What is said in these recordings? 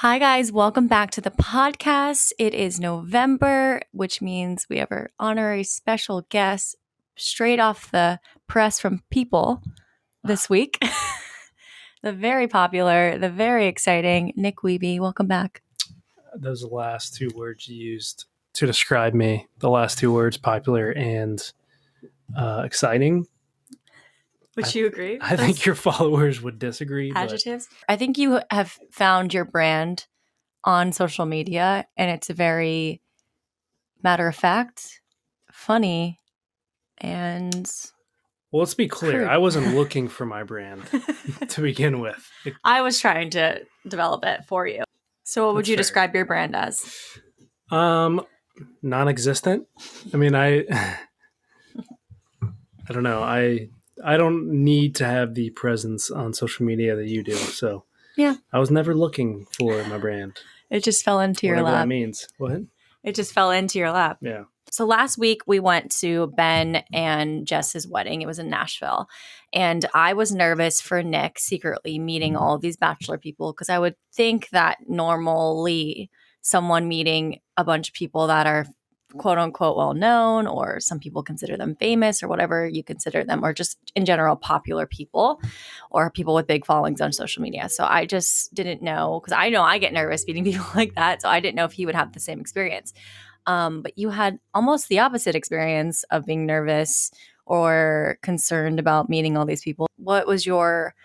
Hi, guys. Welcome back to the podcast. It is November, which means we have our honorary special guest straight off the press from People this week. The very popular, the very exciting Nick Wiebe. Welcome back. Those last two words you used to describe me, the last two words, popular and exciting. Would you agree? I think your followers would disagree. Adjectives? I think you have found your brand on social media, and it's very matter of fact, funny, and Well, let's be clear. crude. I wasn't looking for my brand to begin with. I was trying to develop it for you. So what would That's you fair. describe your brand as? Non-existent. I mean, I don't know. I don't need to have the presence on social media that you do. So Yeah. I was never looking for my brand. It just fell into your Whatever lap. that means. What? It just fell into your lap. Yeah. So last week we went to Ben and Jess's wedding. It was in Nashville. And I was nervous for Nick secretly meeting all of these Bachelor people because I would think that normally someone meeting a bunch of people that are quote unquote well known, or some people consider them famous, or whatever you consider them, or just in general popular people or people with big followings on social media. So I just didn't know, because I know I get nervous meeting people like that. So I didn't know if he would have the same experience. But you had almost the opposite experience of being nervous or concerned about meeting all these people. What was your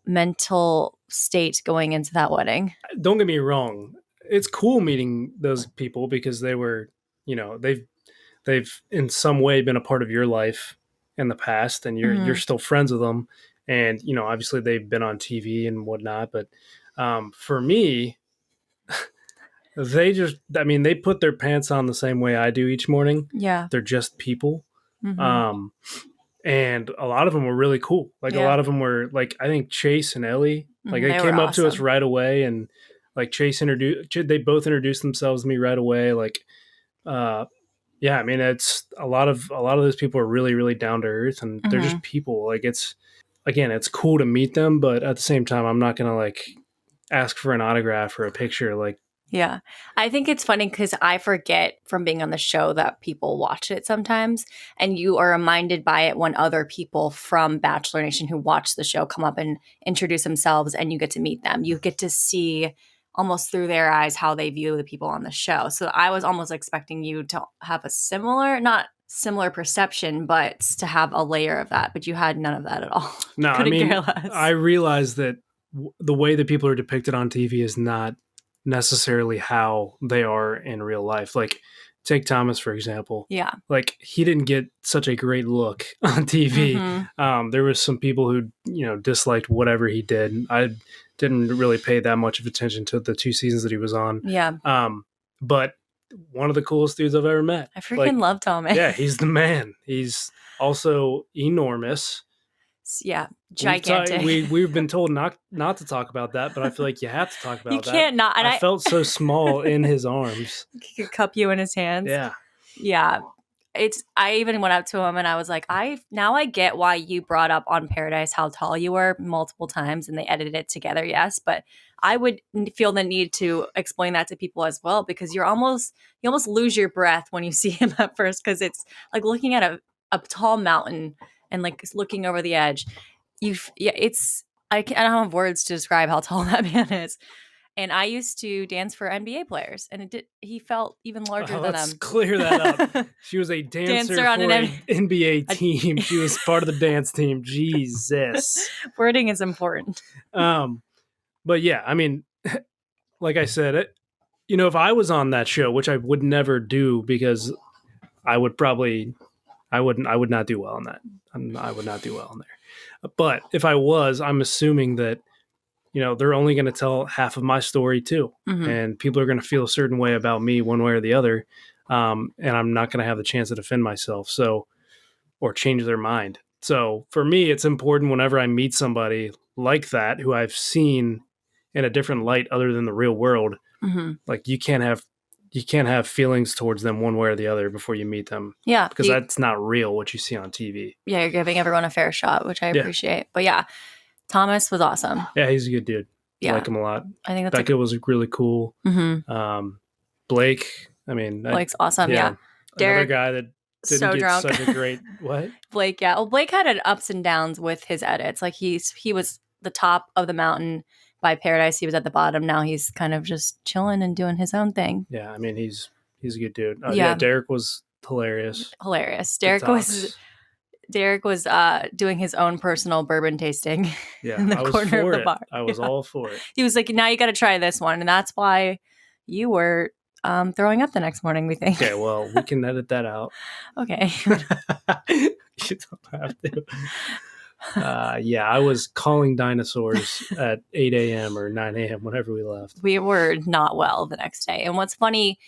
mental state going into that wedding? Don't get me wrong. It's cool meeting those people because they were, they've in some way been a part of your life in the past, and you're still friends with them. And, obviously they've been on TV and whatnot. But for me, they put their pants on the same way I do each morning. Yeah. They're just people. Mm-hmm. And a lot of them were really cool. Like a lot of them were like, I think Chase and Ellie, like they came up to us right away, and like they both introduced themselves to me right away. Like, yeah, I mean, it's a lot of those people are really, really down to earth, and they're just people. Like it's cool to meet them, but at the same time, I'm not going to like ask for an autograph or a picture. Like, yeah. I think it's funny because I forget from being on the show that people watch it sometimes, and you are reminded by it when other people from Bachelor Nation who watch the show come up and introduce themselves, and you get to meet them. You get to see almost through their eyes how they view the people on the show. So I was almost expecting you to have a not similar perception, but to have a layer of that. But you had none of that at all. No, I mean, I realized that the way that people are depicted on TV is not necessarily how they are in real life. Like, take Thomas, for example. Yeah. Like, he didn't get such a great look on TV. There was some people who, disliked whatever he did. I didn't really pay that much of attention to the 2 seasons that he was on. Yeah. But one of the coolest dudes I've ever met. I freaking love Thomas. Yeah, he's the man. He's also enormous. Yeah, gigantic. We've been told not to talk about that, but I feel like you have to talk about that. You can't not. And I felt so small in his arms. He could cup you in his hands. Yeah. Yeah. I even went up to him and I was like, I get why you brought up on Paradise how tall you were multiple times and they edited it together, yes. But I would feel the need to explain that to people as well, because you almost lose your breath when you see him at first, because it's like looking at a tall mountain and like looking over the edge. I don't have words to describe how tall that man is. And I used to dance for NBA players, and he felt even larger than Let's clear that up. She was a dancer on for an NBA team. She was part of the dance team. Jesus. Wording is important. But yeah, I mean, like I said, if I was on that show, which I would never do because I would not do well on that. I would not do well in there. But if I was, I'm assuming that, they're only going to tell half of my story too. And people are going to feel a certain way about me one way or the other. And I'm not going to have the chance to defend myself. Or change their mind. So for me, it's important whenever I meet somebody like that, who I've seen in a different light other than the real world. Like you can't have feelings towards them one way or the other before you meet them. Yeah. Because that's not real, what you see on TV. Yeah, you're giving everyone a fair shot, which I appreciate. But yeah, Thomas was awesome. Yeah, he's a good dude. Yeah. Like him a lot. I think that's Becca was really cool. Mm-hmm. Blake, I mean, Blake's awesome. Yeah. Derek, another guy that didn't so get drunk. such a great what? Blake, yeah. Well, Blake had an ups and downs with his edits. Like he was the top of the mountain by Paradise. He was at the bottom. Now he's kind of just chilling and doing his own thing. Yeah, I mean he's a good dude. Yeah. Derek was hilarious. Derek was doing his own personal bourbon tasting in the corner of the bar. I was all for it. He was like, now you got to try this one. And that's why you were throwing up the next morning, we think. Okay, well, we can edit that out. Okay. You don't have to. Yeah, I was calling dinosaurs at 8 a.m. or 9 a.m. whenever we left. We were not well the next day. And what's funny,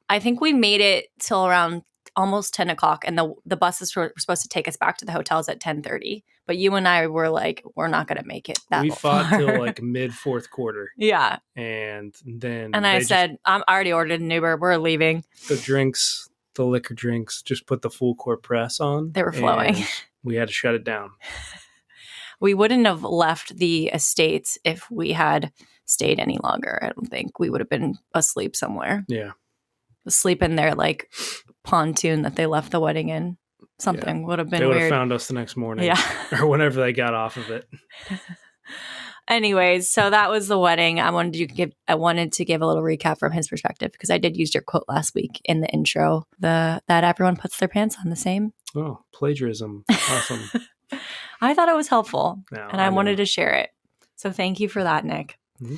I think we made it till around almost 10 o'clock, and the buses were supposed to take us back to the hotels at 10:30. But you and I were like, we're not going to make it that We fought far. till like mid fourth quarter. Yeah. And then I said, I already ordered an Uber. We're leaving. The liquor drinks, just put the full court press on. They were flowing. We had to shut it down. We wouldn't have left the estates if we had stayed any longer. I don't think we would have been asleep somewhere. Yeah. Asleep in their like pontoon that they left the wedding in. Something would have been weird. They would have weird. found us the next morning. Yeah. Or whenever they got off of it. Anyways, so that was the wedding. I wanted to give a little recap from his perspective because I did use your quote last week in the intro. That everyone puts their pants on the same. Oh, plagiarism. Awesome. I thought it was helpful, and I wanted to share it. So thank you for that, Nick. Mm-hmm.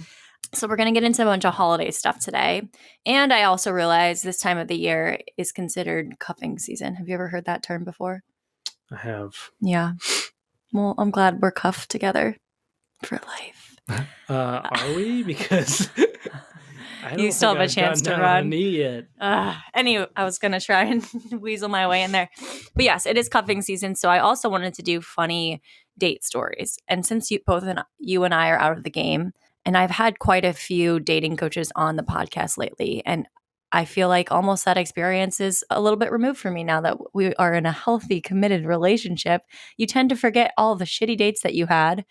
So we're going to get into a bunch of holiday stuff today. And I also realized this time of the year is considered cuffing season. Have you ever heard that term before? I have. Yeah. Well, I'm glad we're cuffed together for life. Are we? Because you still have a chance to run. On a knee yet. Anyway, I was going to try and weasel my way in there. But yes, it is cuffing season. So I also wanted to do funny date stories. And since you and I are out of the game, and I've had quite a few dating coaches on the podcast lately, and I feel like almost that experience is a little bit removed from me now that we are in a healthy, committed relationship. You tend to forget all the shitty dates that you had.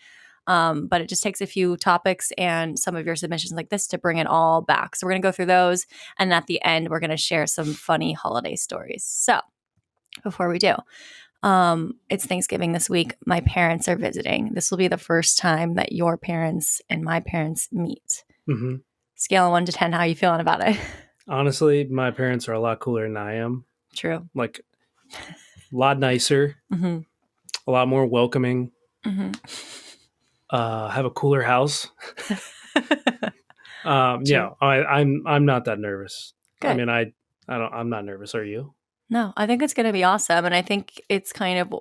But it just takes a few topics and some of your submissions like this to bring it all back. So we're going to go through those. And at the end, we're going to share some funny holiday stories. So before we do, it's Thanksgiving this week. My parents are visiting. This will be the first time that your parents and my parents meet. Mm-hmm. Scale of 1 to 10, how are you feeling about it? Honestly, my parents are a lot cooler than I am. True. Like, a lot nicer. Mm-hmm. A lot more welcoming. Mm-hmm. Have a cooler house. Yeah, I'm not that nervous. Good. I mean, I'm not nervous. Are you? No, I think it's going to be awesome. And I think it's kind of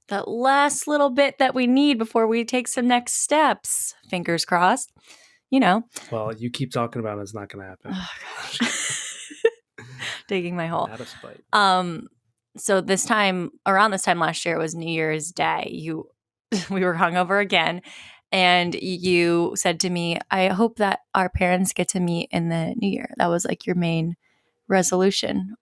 that last little bit that we need before we take some next steps. Fingers crossed. Well, you keep talking about it, it's not going to happen. Oh, digging my hole. Out of spite. So around this time last year, it was New Year's Day. We were hungover again, and you said to me, I hope that our parents get to meet in the new year. That was like your main resolution,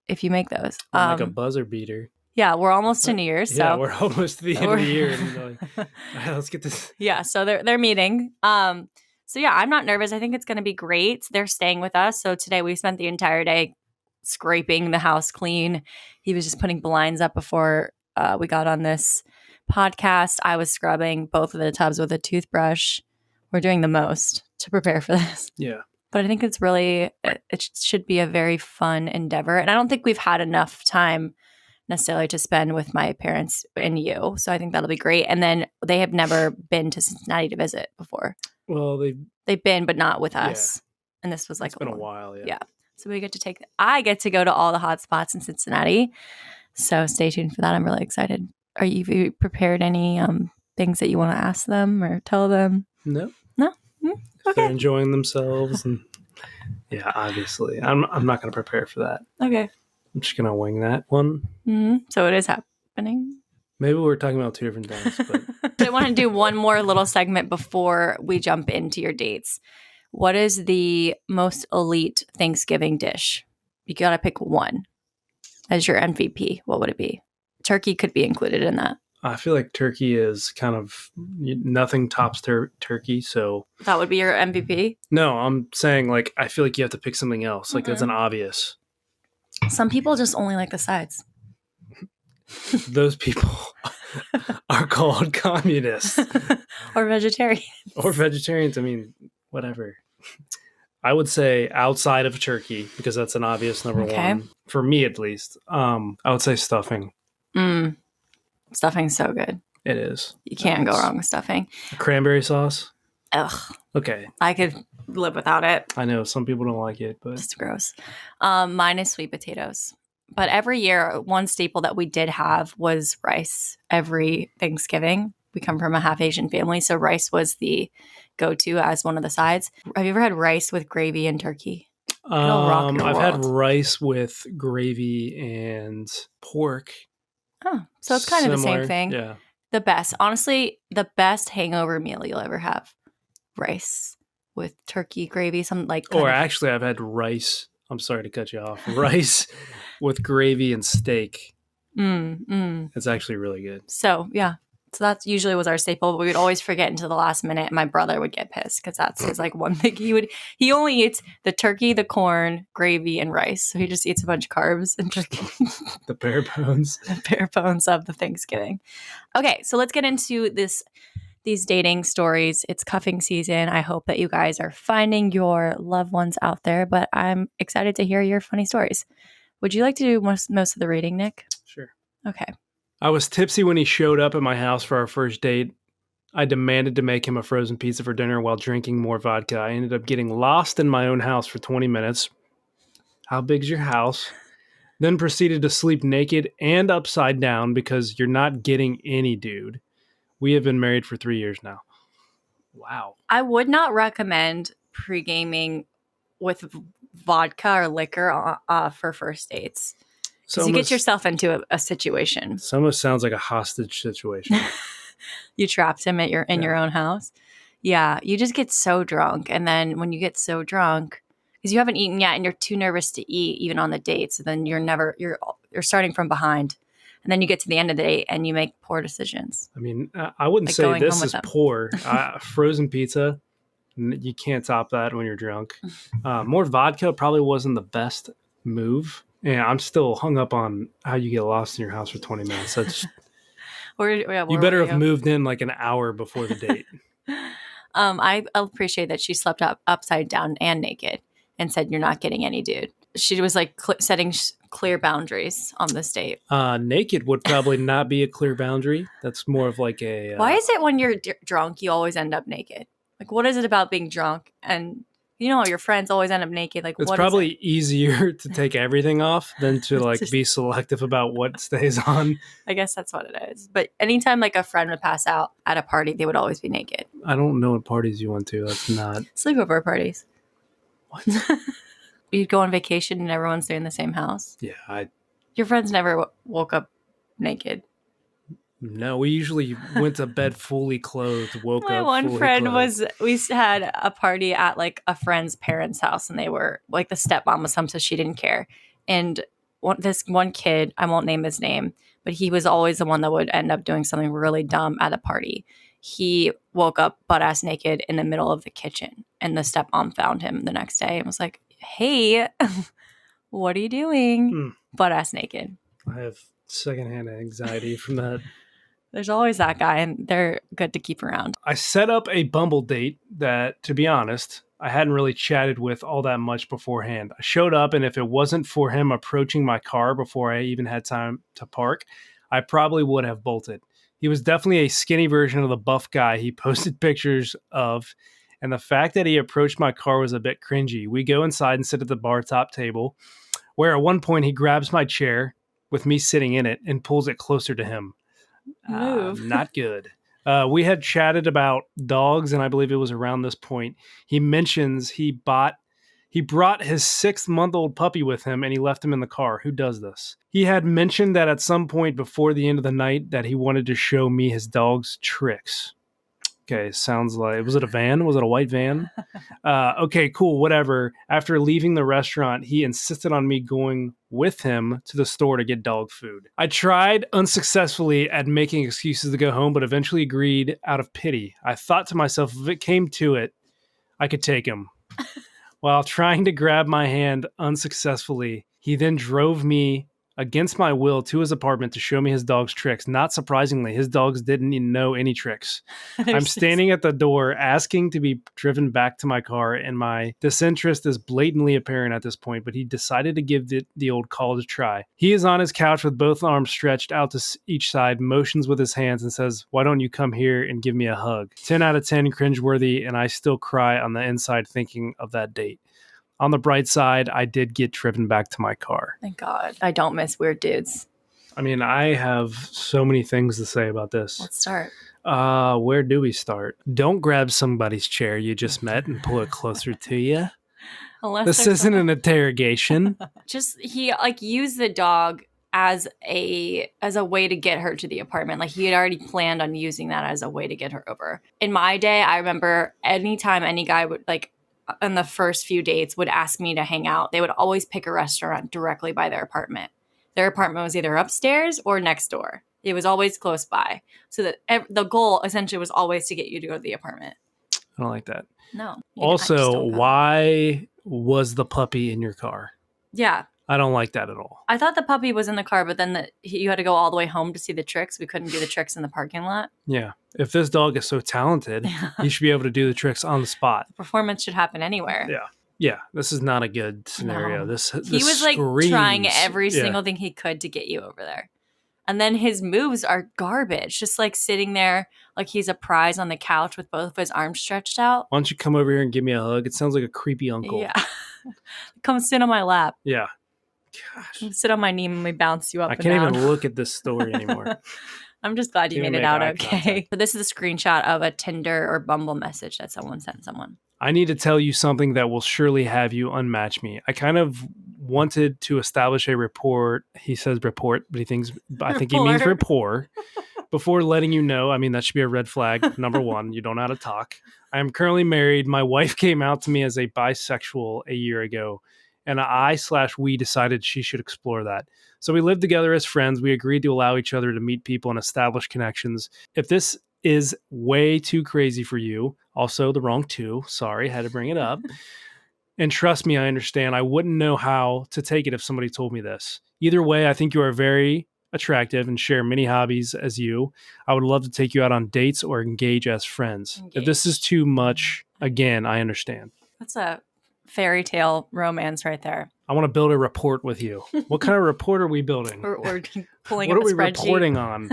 if you make those. Like a buzzer beater. Yeah, we're almost to New Year's. So yeah, we're almost to the end of the year. And like, all right, let's get this. Yeah, so they're meeting. So yeah, I'm not nervous. I think it's going to be great. They're staying with us. So today we spent the entire day scraping the house clean. He was just putting blinds up before we got on this podcast. I was scrubbing both of the tubs with a toothbrush. We're doing the most to prepare for this. Yeah. But I think it should be a very fun endeavor. And I don't think we've had enough time necessarily to spend with my parents and you. So I think that'll be great. And then they have never been to Cincinnati to visit before. Well, they've been, but not with us. Yeah. And this was like it's been a while. Yeah. Yeah. So I get to go to all the hot spots in Cincinnati. So stay tuned for that. I'm really excited. Are you prepared any things that you want to ask them or tell them? No. Okay. If they're enjoying themselves, and yeah, obviously, I'm not going to prepare for that. Okay. I'm just going to wing that one. Mm-hmm. So it is happening. Maybe we're talking about two different things. But I want to do one more little segment before we jump into your dates. What is the most elite Thanksgiving dish? You got to pick one as your MVP. What would it be? Turkey could be included in that. I feel like turkey is kind of nothing tops turkey. So That would be your MVP? no, I'm saying like I feel like you have to pick something else. Like that's an obvious. Some people just only like the sides. Those people are called communists Or vegetarian. or vegetarians. I mean, whatever. I would say outside of turkey because that's an obvious number one for me at least. I would say stuffing. Stuffing's so good. It is. You can't go wrong with stuffing. Cranberry sauce. Ugh. Okay. I could live without it. I know some people don't like it, but it's gross. Mine is sweet potatoes. But every year, one staple that we did have was rice. Every Thanksgiving, we come from a half Asian family, so rice was the go-to as one of the sides. Have you ever had rice with gravy and turkey? I've had rice with gravy and pork. Oh, so it's kind of the same thing. Yeah. The best, honestly, the best hangover meal you'll ever have. Rice with turkey gravy, something like. Or actually, I've had rice. I'm sorry to cut you off. Rice with gravy and steak. It's actually really good. So yeah, so that usually was our staple. But we would always forget until the last minute, and my brother would get pissed because that's his like one thing he only eats the turkey, the corn, gravy, and rice. So he just eats a bunch of carbs and turkey. The bare bones. The bare bones of the Thanksgiving. Okay, so let's get into these dating stories. It's cuffing season. I hope that you guys are finding your loved ones out there, but I'm excited to hear your funny stories. Would you like to do most of the reading, Nick? Sure. Okay. I was tipsy when he showed up at my house for our first date. I demanded to make him a frozen pizza for dinner while drinking more vodka. I ended up getting lost in my own house for 20 minutes. How big's your house? Then proceeded to sleep naked and upside down because you're not getting any dude. We have been married for 3 years now. Wow. I would not recommend pre-gaming with vodka or liquor for first dates. Because you get yourself into a situation. It almost sounds like a hostage situation. You trapped him in your own house. Yeah, you just get so drunk. And then when you get so drunk, because you haven't eaten yet and you're too nervous to eat even on the date. So then you're starting from behind. And then you get to the end of the day and you make poor decisions. I mean, I wouldn't say this is poor. Frozen pizza, you can't top that when you're drunk. More vodka probably wasn't the best move. Yeah, I'm still hung up on how you get lost in your house for 20 minutes. That's you better have moved in like an hour before the date. I appreciate that she slept upside down and naked and said, "You're not getting any dude." She was like setting clear boundaries on this date. Naked would probably not be a clear boundary. That's more of like a... Why is it when you're drunk, you always end up naked? Like, what is it about being drunk? And, your friends always end up naked. Like, it's probably easier to take everything off than to like be selective about what stays on. I guess that's what it is. But anytime like a friend would pass out at a party, they would always be naked. I don't know what parties you went to. That's not... Sleepover parties. What? You'd go on vacation and everyone's there in the same house? Yeah. Your friends never woke up naked? No, we usually went to bed fully clothed, woke up My one friend clothed. we had a party at like a friend's parents' house and they were like the stepmom was home, so she didn't care. And this one kid, I won't name his name, but he was always the one that would end up doing something really dumb at a party. He woke up butt-ass naked in the middle of the kitchen and the stepmom found him the next day and was like, "Hey, what are you doing?" Butt-ass naked. I have secondhand anxiety from that. There's always that guy, and they're good to keep around. I set up a Bumble date that, to be honest, I hadn't really chatted with all that much beforehand. I showed up, and if it wasn't for him approaching my car before I even had time to park, I probably would have bolted. He was definitely a skinny version of the buff guy he posted pictures of, and the fact that he approached my car was a bit cringy. We go inside and sit at the bar top table, where at one point he grabs my chair with me sitting in it and pulls it closer to him. Not good. We had chatted about dogs, and I believe it was around this point. He mentions he brought his 6-month-old puppy with him, and he left him in the car. Who does this? He had mentioned that at some point before the end of the night that he wanted to show me his dog's tricks. Okay, sounds like, was it a van? Was it a white van? Okay, cool, whatever. After leaving the restaurant, he insisted on me going with him to the store to get dog food. I tried unsuccessfully at making excuses to go home, but eventually agreed out of pity. I thought to myself, if it came to it, I could take him. While trying to grab my hand unsuccessfully, he then drove me against my will to his apartment to show me his dog's tricks. Not surprisingly, his dogs didn't even know any tricks. I'm standing at the door asking to be driven back to my car, and my disinterest is blatantly apparent at this point, but he decided to give the old college try. He is on his couch with both arms stretched out to each side, motions with his hands, and says, "Why don't you come here and give me a hug?" 10 out of 10 cringeworthy, and I still cry on the inside thinking of that date. On the bright side, I did get driven back to my car. Thank God. I don't miss weird dudes. I mean, I have so many things to say about this. Let's start. Where do we start? Don't grab somebody's chair you just met and pull it closer to you. This isn't an interrogation. Just he used the dog as a way to get her to the apartment. Like he had already planned on using that as a way to get her over. In my day, I remember anytime any guy would on the first few dates would ask me to hang out, they would always pick a restaurant directly by their apartment. Their apartment was either upstairs or next door. It was always close by. So that the goal essentially was always to get you to go to the apartment. I don't like that. No. Also, why was the puppy in your car? Yeah. I don't like that at all. I thought the puppy was in the car, but then you had to go all the way home to see the tricks. We couldn't do the tricks in the parking lot. Yeah. If this dog is so talented, he should be able to do the tricks on the spot. Performance should happen anywhere. Yeah. Yeah. This is not a good scenario. No. This he was screams. Trying every single thing he could to get you over there. And then his moves are garbage. Just sitting there like he's a prize on the couch with both of his arms stretched out. Why don't you come over here and give me a hug? It sounds like a creepy uncle. Yeah. Come sit on my lap. Yeah. Gosh. Sit on my knee and we bounce you up. I can't even look at this story anymore. I'm just glad you made it out okay. So this is a screenshot of a Tinder or Bumble message that someone sent someone. I need to tell you something that will surely have you unmatch me. I kind of wanted to establish a rapport. He says report, but I think he means rapport. Before letting you know, I mean, that should be a red flag. Number one, you don't know how to talk. I am currently married. My wife came out to me as a bisexual a year ago, and we decided she should explore that. So we lived together as friends. We agreed to allow each other to meet people and establish connections. If this is way too crazy for you, also the wrong two, sorry, had to bring it up. And trust me, I understand. I wouldn't know how to take it if somebody told me this. Either way, I think you are very attractive and share many hobbies as you. I would love to take you out on dates or engage as friends. If this is too much, again, I understand. That's a fairy tale romance right there. I want to build a report with you. What kind of report are we building? We're pulling what up are we spreadsheet. Reporting on?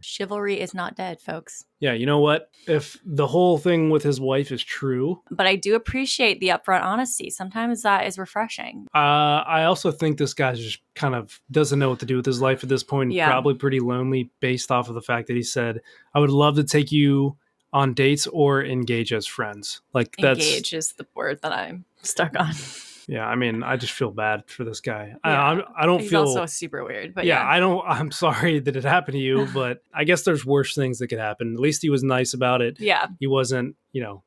Chivalry is not dead, folks. Yeah, you know what? If the whole thing with his wife is true. But I do appreciate the upfront honesty. Sometimes that is refreshing. I also think this guy just kind of doesn't know what to do with his life at this point. Yeah. Probably pretty lonely based off of the fact that he said, I would love to take you on dates or engage as friends. Engage is the word that I'm stuck on. Yeah, I mean, I just feel bad for this guy. Yeah. I don't feel... He's also super weird, but yeah. I'm sorry that it happened to you, but I guess there's worse things that could happen. At least he was nice about it. Yeah. He wasn't,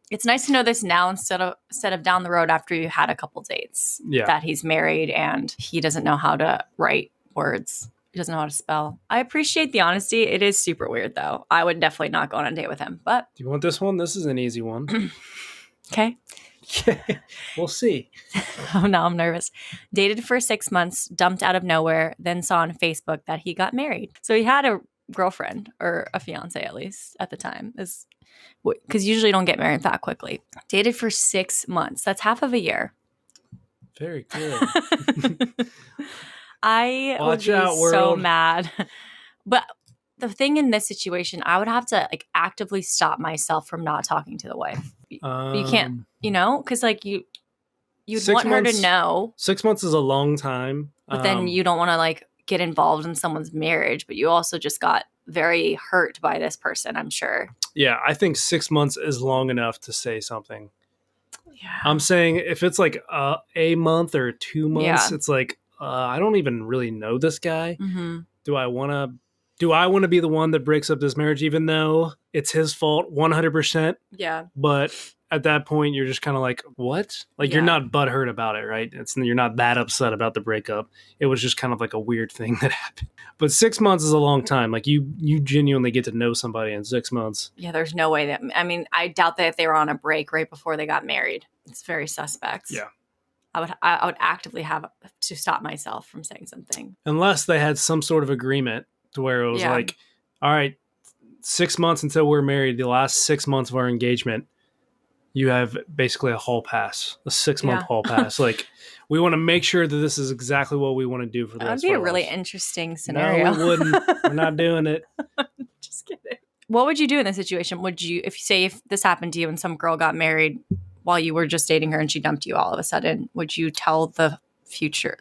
It's nice to know this now instead of down the road after you had a couple dates. Yeah. That he's married and he doesn't know how to write words. He doesn't know how to spell. I appreciate the honesty. It is super weird, though. I would definitely not go on a date with him, but... Do you want this one? This is an easy one. Okay. We'll see. Oh, now I'm nervous. Dated for 6 months, dumped out of nowhere, then saw on Facebook that he got married. So he had a girlfriend, or a fiance at least, at the time. Because usually you don't get married that quickly. Dated for 6 months. That's half of a year. Very good. I would be so mad. But the thing in this situation, I would have to actively stop myself from not talking to the wife. You can't, because you'd want her to know. 6 months is a long time. But then you don't want to get involved in someone's marriage, but you also just got very hurt by this person, I'm sure. Yeah, I think 6 months is long enough to say something. Yeah. I'm saying if it's a month or 2 months, it's I don't even really know this guy. Mm-hmm. Do I want to be the one that breaks up this marriage, even though it's his fault 100%. Yeah. But at that point, you're just kind of like, what? Like, you're not butthurt about it, right? You're not that upset about the breakup. It was just kind of like a weird thing that happened. But 6 months is a long time. Like, you genuinely get to know somebody in 6 months. Yeah, there's no way that, I mean, I doubt that if they were on a break right before they got married. It's very suspect. Yeah. I would actively have to stop myself from saying something. Unless they had some sort of agreement to where it was like, all right, 6 months until we're married, the last 6 months of our engagement, you have basically a hall pass, a 6 month hall pass. Like, we want to make sure that this is exactly what we want to do for the rest of our lives. That would be a really interesting scenario. No, we wouldn't. We're not doing it. Just kidding. What would you do in this situation? Would you, if this happened to you and some girl got married while you were just dating her and she dumped you all of a sudden, would you tell the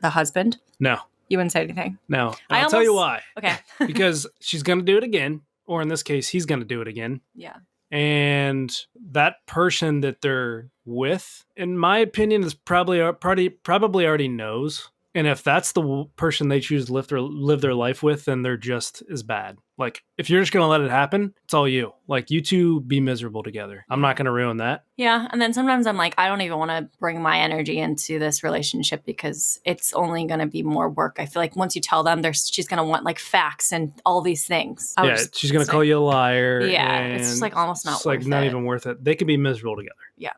husband? No. You wouldn't say anything? No. I'll tell you why. Okay. Because she's going to do it again. Or in this case, he's going to do it again. Yeah. And that person that they're with, in my opinion, is probably already knows. And if that's the person they choose to live their life with, then they're just as bad. Like, if you're just going to let it happen, it's all you. Like, you two be miserable together. I'm not going to ruin that. Yeah. And then sometimes I'm like, I don't even want to bring my energy into this relationship because it's only going to be more work. I feel like once you tell them, she's going to want like facts and all these things. She's going to call you a liar. Yeah. It's just like almost not worth it. It's like not even worth it. They can be miserable together. Yeah.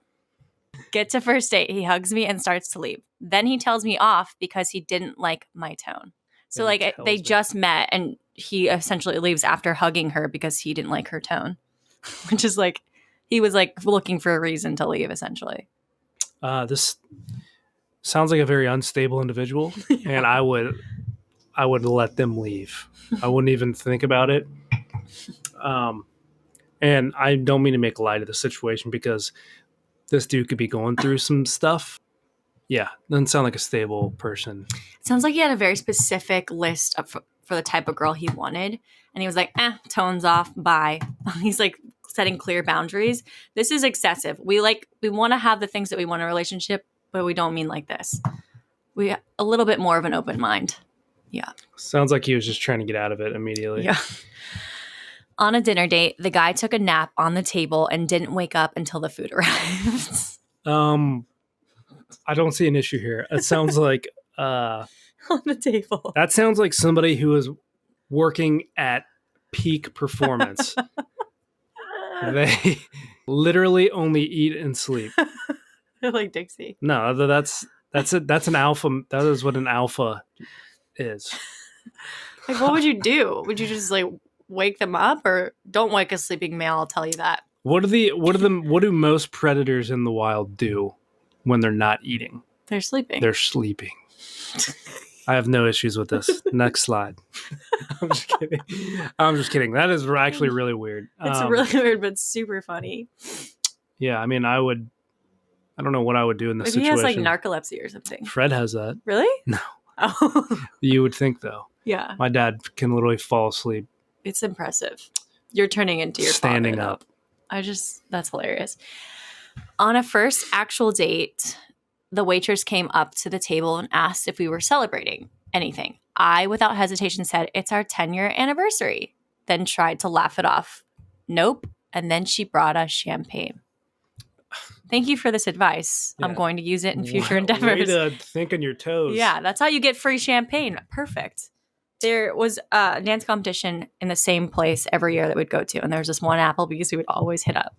Get to first date. He hugs me and starts to leave. Then he tells me off because he didn't like my tone. So like they just met and he essentially leaves after hugging her because he didn't like her tone, which is like, he was like looking for a reason to leave essentially. This sounds like a very unstable individual. And I would let them leave. I wouldn't even think about it. And I don't mean to make light of the situation because this dude could be going through some stuff. Yeah, doesn't sound like a stable person. It sounds like he had a very specific list for the type of girl he wanted. And he was like, tones off, bye. He's like setting clear boundaries. This is excessive. We want to have the things that we want in a relationship, but we don't mean like this. We a little bit more of an open mind. Yeah. Sounds like he was just trying to get out of it immediately. Yeah. On a dinner date, the guy took a nap on the table and didn't wake up until the food arrived. I don't see an issue here. It sounds like on the table. That sounds like somebody who is working at peak performance. They literally only eat and sleep. They're like Dixie. No, that's it. That's an alpha. That is what an alpha is. Like, what would you do? Would you just like wake them up, or don't wake a sleeping male? I'll tell you that. What do most predators in the wild do when they're not eating? They're sleeping. They're sleeping. I have no issues with this. Next slide. I'm just kidding. That is actually really weird. It's really weird, but super funny. Yeah, I mean, I don't know what I would do in this situation. He has like narcolepsy or something. Fred has that. Really? No. Oh. You would think, though. Yeah. My dad can literally fall asleep. It's impressive. You're turning into your standing father, up. That's hilarious. On a first actual date, the waitress came up to the table and asked if we were celebrating anything. I, without hesitation, said, "It's our 10-year anniversary." Then tried to laugh it off. Nope. And then she brought us champagne. Thank you for this advice. Yeah. I'm going to use it in future endeavors. Way to think on your toes. Yeah, that's how you get free champagne. Perfect. There was a dance competition in the same place every year that we'd go to. And there was this one Applebee's we would always hit up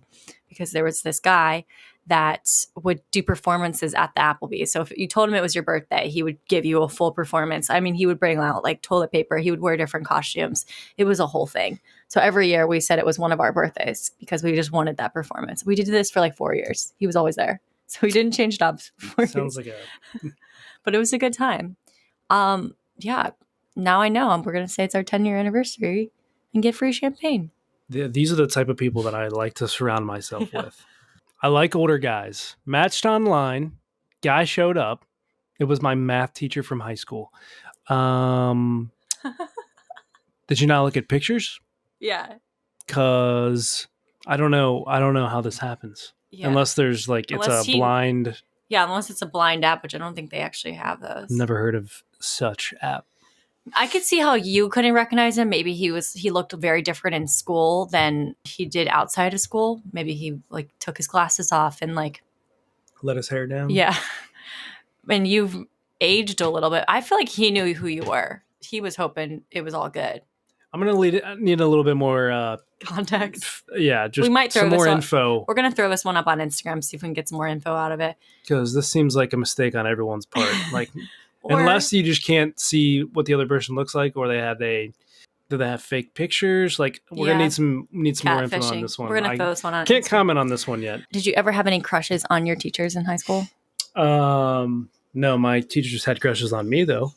because there was this guy that would do performances at the Applebee's. So if you told him it was your birthday, he would give you a full performance. I mean, he would bring out like toilet paper. He would wear different costumes. It was a whole thing. So every year we said it was one of our birthdays because we just wanted that performance. We did this for like 4 years. He was always there. So we didn't change it up. Sounds like but it was a good time. Yeah. Now I know we're going to say it's our 10-year anniversary and get free champagne. These are the type of people that I like to surround myself with. I like older guys. Matched online. Guy showed up. It was my math teacher from high school. Did you not look at pictures? Yeah. Because I don't know how this happens. Yeah. Unless there's like, it's a blind. Yeah, unless it's a blind app, which I don't think they actually have those. Never heard of such app. I could see how you couldn't recognize him. Maybe he looked very different in school than he did outside of school. Maybe he like took his glasses off and like, Let his hair down. yeah. And you've aged a little bit. I feel like he knew who you were. He was hoping it was all good. I'm gonna need a little bit more context. Yeah, just we might throw some more this info. We're gonna throw this one up on Instagram, see if we can get some more info out of it. Because this seems like a mistake on everyone's part. Like, unless you just can't see what the other person looks like, or do they have fake pictures? Like, we're gonna need some more info on this one. We're gonna throw this one on. Can't comment on this one yet. Did you ever have any crushes on your teachers in high school? No, my teachers had crushes on me though.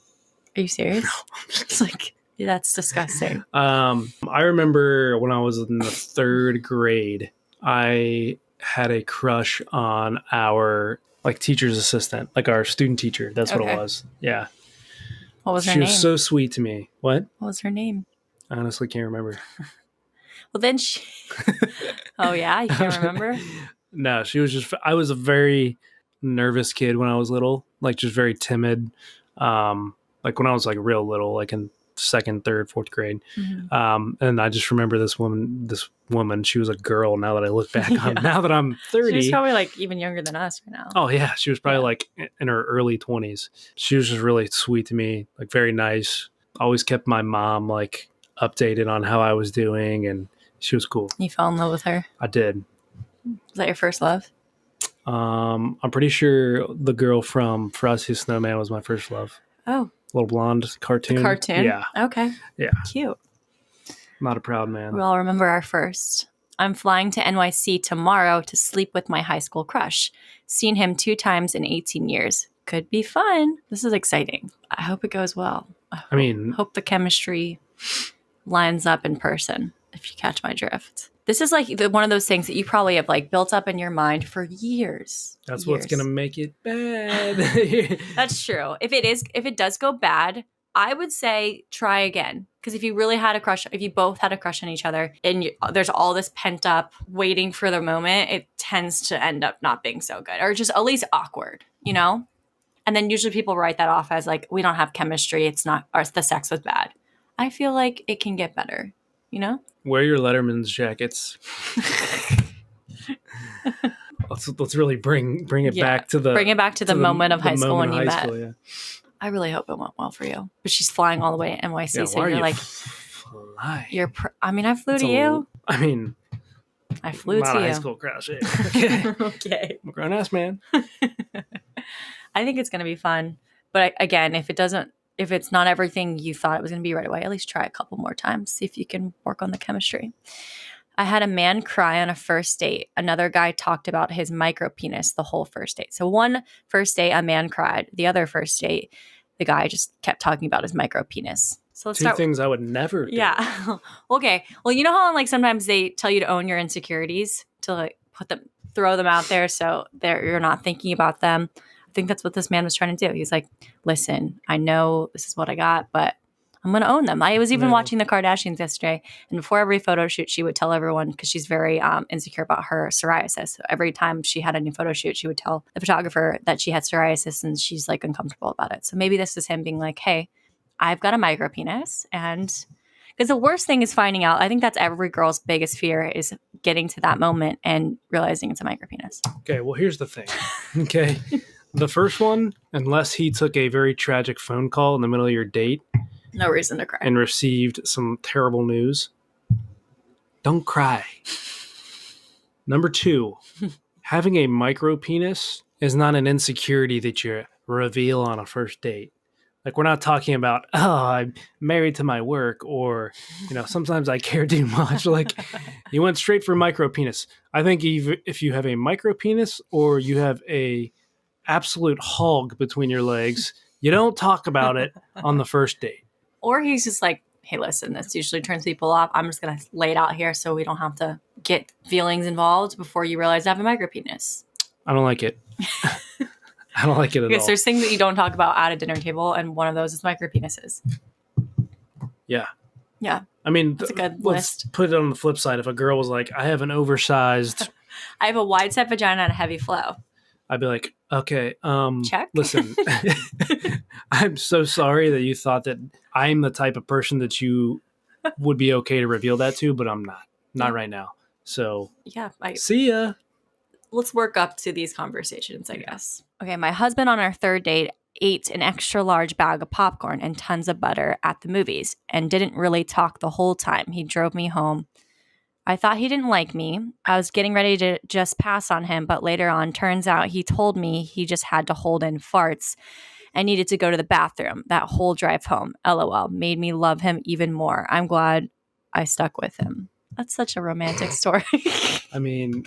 Are you serious? No, it's like that's disgusting. I remember when I was in the 3rd grade, I had a crush on our like teacher's assistant, like our student teacher. That's what it was. Yeah. What was her name? She was so sweet to me. What was her name? I honestly can't remember. Well, then she... Oh, yeah? You can't remember? No, she was just... I was a very nervous kid when I was little. Like, just very timid. Like, when I was, like, real little, like in 2nd, 3rd, 4th grade. Mm-hmm. And I just remember this woman, she was a girl now that I look back on. Now that I'm 30. She was probably, like, even younger than us right now. Oh, yeah. She was probably, like, in her early 20s. She was just really sweet to me. Like, very nice. Always kept my mom, like, updated on how I was doing, and she was cool. You fell in love with her? I did. Was that your first love? I'm pretty sure the girl from Frosty Snowman was my first love. Oh. Little blonde cartoon. The cartoon? Yeah. Okay. Yeah. Cute. Not a proud man. We all remember our first. I'm flying to NYC tomorrow to sleep with my high school crush. Seen him 2 times in 18 years. Could be fun. This is exciting. I hope it goes well. Hope the chemistry lines up in person, if you catch my drift. This is like one of those things that you probably have like built up in your mind for years. That's what's going to make it bad. That's true. If it does go bad, I would say try again. Because if you really had a crush, if you both had a crush on each other and there's all this pent up waiting for the moment, it tends to end up not being so good or just at least awkward, you know? And then usually people write that off as like, we don't have chemistry. It's not, or the sex was bad. I feel like it can get better, you know? Wear your Letterman's jackets. let's really bring it back to the moment of high school when you met. Yeah. I really hope it went well for you. But she's flying all the way to NYC, yeah, so you're like, fly? I flew to you. I flew to you. Not a high school crush. Yeah. Okay. I'm a grown ass man. I think it's going to be fun. But again, if it's not everything you thought it was going to be right away, at least try a couple more times. See if you can work on the chemistry. I had a man cry on a first date. Another guy talked about his micro penis the whole first date. So one first date, a man cried. The other first date, the guy just kept talking about his micro penis. So let's start. 2 things I would never do. Yeah. Okay. Well, you know how like sometimes they tell you to own your insecurities, to like throw them out there so you're not thinking about them. I think that's what this man was trying to do. He's like, listen, I know this is what I got, but I'm going to own them. I was even watching the Kardashians yesterday, and before every photo shoot, she would tell everyone, because she's very insecure about her psoriasis. So every time she had a new photo shoot, she would tell the photographer that she had psoriasis, and she's like uncomfortable about it. So maybe this is him being like, hey, I've got a micro penis. And because the worst thing is finding out. I think that's every girl's biggest fear, is getting to that moment and realizing it's a micro penis. Okay, well, here's the thing. Okay. The first one, unless he took a very tragic phone call in the middle of your date. No reason to cry. And received some terrible news. Don't cry. Number 2, having a micro penis is not an insecurity that you reveal on a first date. Like, we're not talking about, I'm married to my work, or, sometimes I care too much. Like, you went straight for micro penis. I think if you have a micro penis or you have a absolute hog between your legs, you don't talk about it on the first date. Or he's just like, hey, listen, this usually turns people off. I'm just going to lay it out here so we don't have to get feelings involved before you realize I have a micro penis. I don't like it. I don't like it at all. Because there's things that you don't talk about at a dinner table, and one of those is micro penises. Yeah. Yeah. I mean, that's a good let's list. Put it on the flip side. If a girl was like, I have an oversized... I have a wide set vagina and a heavy flow. I'd be like, Okay. Check. Listen, I'm so sorry that you thought that I'm the type of person that you would be okay to reveal that to, but I'm not. Not right now. So Yeah. see ya. Let's work up to these conversations, I guess. Okay. My husband on our third date ate an extra large bag of popcorn and tons of butter at the movies and didn't really talk the whole time. He drove me home. I thought he didn't like me. I was getting ready to just pass on him, but later on, turns out he told me he just had to hold in farts and needed to go to the bathroom. That whole drive home, LOL, made me love him even more. I'm glad I stuck with him. That's such a romantic story. I mean,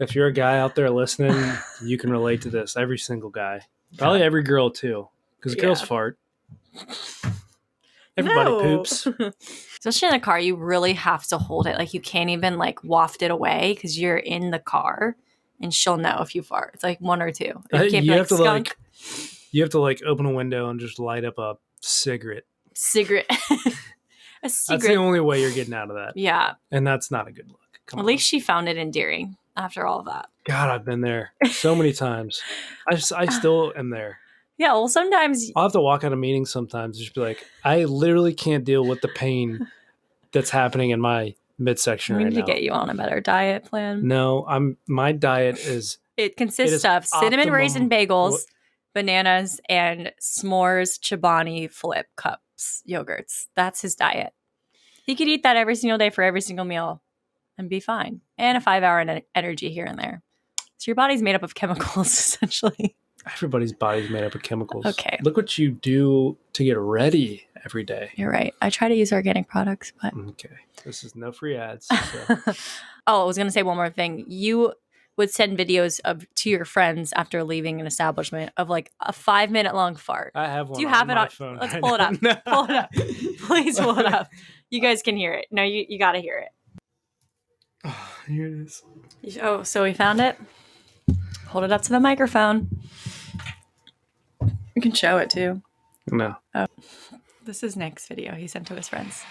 if you're a guy out there listening, you can relate to this. Every single guy. Probably every girl, too. Because girls fart. Everybody poops. Especially in a car, you really have to hold it. Like, you can't even, like, waft it away because you're in the car and she'll know if you fart. It's like one or two. You can't be you like, have to, skunk. You have to, like, open a window and just light up a cigarette. A cigarette. That's the only way you're getting out of that. Yeah. And that's not a good look. At least she found it endearing after all of that. God, I've been there so many times. I still am there. Yeah, well, sometimes I'll have to walk out of meetings sometimes and just be like, I literally can't deal with the pain that's happening in my midsection right now. We need to get you on a better diet plan. No, my diet is... It consists of cinnamon raisin bagels, bananas, and s'mores Chobani flip cups yogurts. That's his diet. He could eat that every single day for every single meal and be fine. And a 5-hour energy here and there. So your body's made up of chemicals, essentially. Everybody's body's made up of chemicals. Okay. Look what you do to get ready every day. You're right. I try to use organic products, but... Okay. This is no free ads. So. Oh, I was going to say one more thing. You would send videos to your friends after leaving an establishment of like a 5-minute long fart. I have one. Do you have it on? Phone Let's right pull it up. now. Pull it up. Please pull it up. You guys can hear it. No, you got to hear it. Oh, here it is. Oh, so we found it? Hold it up to the microphone. You can show it too. No. Oh, this is Nick's video he sent to his friends.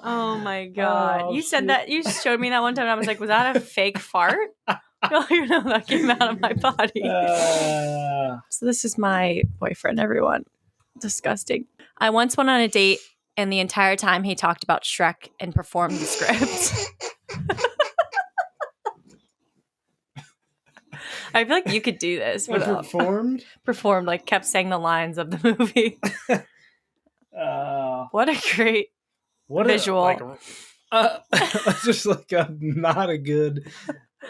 Oh my god. You said that, you showed me that one time and I was like, was that a fake fart? You know, that came out of my body. So this is my boyfriend, everyone. Disgusting. I once went on a date and the entire time he talked about Shrek and performed the script. I feel like you could do this. Performed, like kept saying the lines of the movie. What a great visual. Just like not a good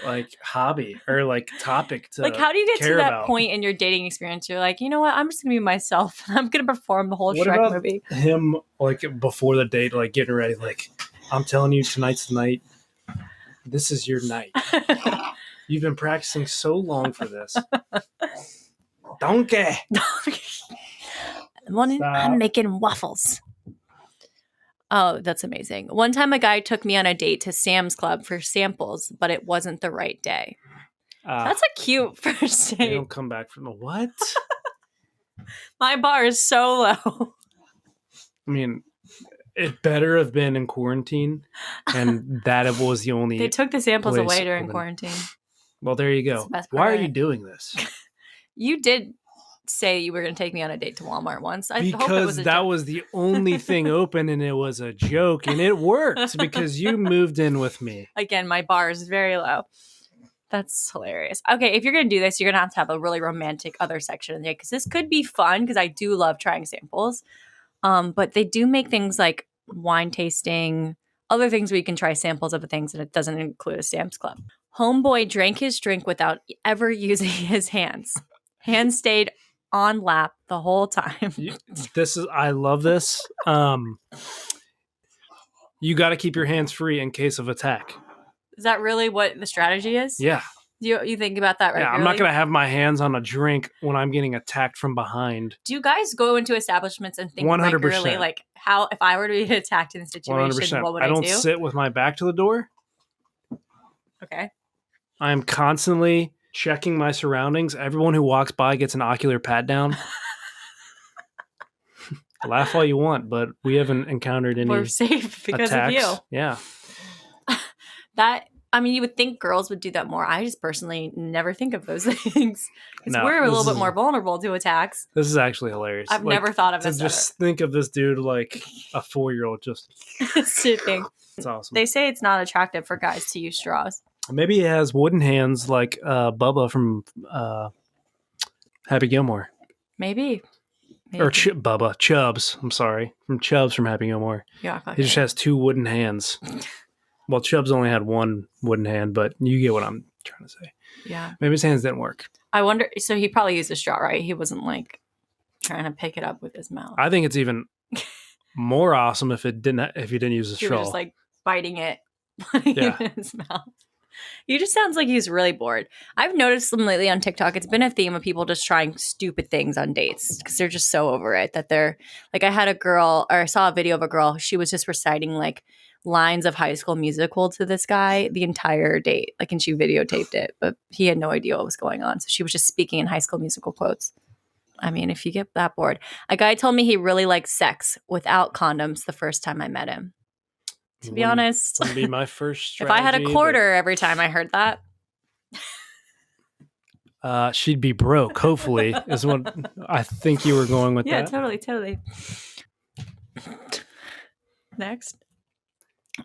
like hobby or like topic to like. How do you get to that about. point in your dating experience? You're like, you know what? I'm just gonna be myself. I'm gonna perform the whole what Shrek about movie. Him like before the date, like getting ready, like I'm telling you, tonight's the night. This is your night. You've been practicing so long for this. Donkey. I'm making waffles. Oh, that's amazing. One time a guy took me on a date to Sam's Club for samples, but it wasn't the right day. That's a cute first date. You don't come back from the what? My bar is so low. I mean, it better have been in quarantine, and that was the only... They took the samples away during quarantine. Well, there you go. Why are you doing this? You did say you were going to take me on a date to Walmart once. Because that was the only thing open and it was a joke and it worked because you moved in with me. Again, my bar is very low. That's hilarious. Okay, if you're going to do this, you're going to have a really romantic other section in there because this could be fun because I do love trying samples. But they do make things like wine tasting, other things where you can try samples of things and it doesn't include a Sam's Club. Homeboy drank his drink without ever using his hands. Hands stayed on lap the whole time. I love this. You got to keep your hands free in case of attack. Is that really what the strategy is? Yeah. You think about that regularly? Yeah, I'm not going to have my hands on a drink when I'm getting attacked from behind. Do you guys go into establishments and think 100%. regularly, like, how, if I were to be attacked in a situation, 100%. What would I do? I don't sit with my back to the door. Okay. I am constantly checking my surroundings. Everyone who walks by gets an ocular pat down. Laugh all you want, but we haven't encountered any We're safe because attacks. of you. Yeah. You would think girls would do that more. I just personally never think of those things because No, we're a little this bit more vulnerable to attacks. This is actually hilarious. I've never thought of to this. Just think of this dude like a 4-year-old just sipping. It's awesome. They say it's not attractive for guys to use straws. Maybe he has wooden hands like Bubba from Happy Gilmore. Maybe. Or Bubba. Chubbs. I'm sorry. From Chubbs from Happy Gilmore. Yeah, okay. He just has 2 wooden hands. Well, Chubbs only had 1 wooden hand, but you get what I'm trying to say. Yeah. Maybe his hands didn't work. I wonder, so he probably used a straw, right? He wasn't like trying to pick it up with his mouth. I think it's even more awesome if he didn't use a straw. He was just like biting it, putting it in his mouth. He just sounds like he's really bored. I've noticed them lately on TikTok. It's been a theme of people just trying stupid things on dates because they're just so over it that they're like, I saw a video of a girl. She was just reciting like lines of High School Musical to this guy the entire date. Like, and she videotaped it, but he had no idea what was going on. So she was just speaking in High School Musical quotes. I mean, if you get that bored. A guy told me he really liked sex without condoms the first time I met him. To be honest, wouldn't be my first strategy. If I had a quarter every time I heard that, she'd be broke. Hopefully, is what I think you were going with. Yeah, that. Totally. Next,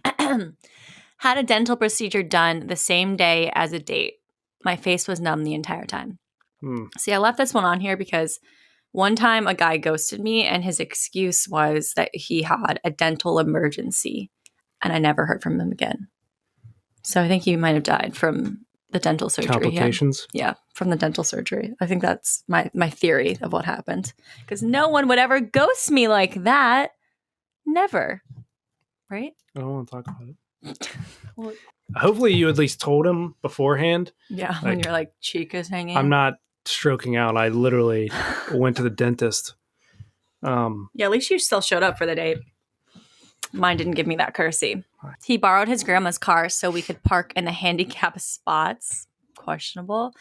had a dental procedure done the same day as a date. My face was numb the entire time. See, I left this one on here because one time a guy ghosted me, and his excuse was that he had a dental emergency. And I never heard from him again. So I think he might have died from the dental surgery. Complications? Yeah, from the dental surgery. I think that's my theory of what happened. Because no one would ever ghost me like that. Never. Right? I don't want to talk about it. Well, hopefully you at least told him beforehand. Yeah, when your like cheek is hanging. I'm not stroking out. I literally went to the dentist. Yeah, at least you still showed up for the date. Mine didn't give me that courtesy. He borrowed his grandma's car so we could park in the handicap spots. Questionable.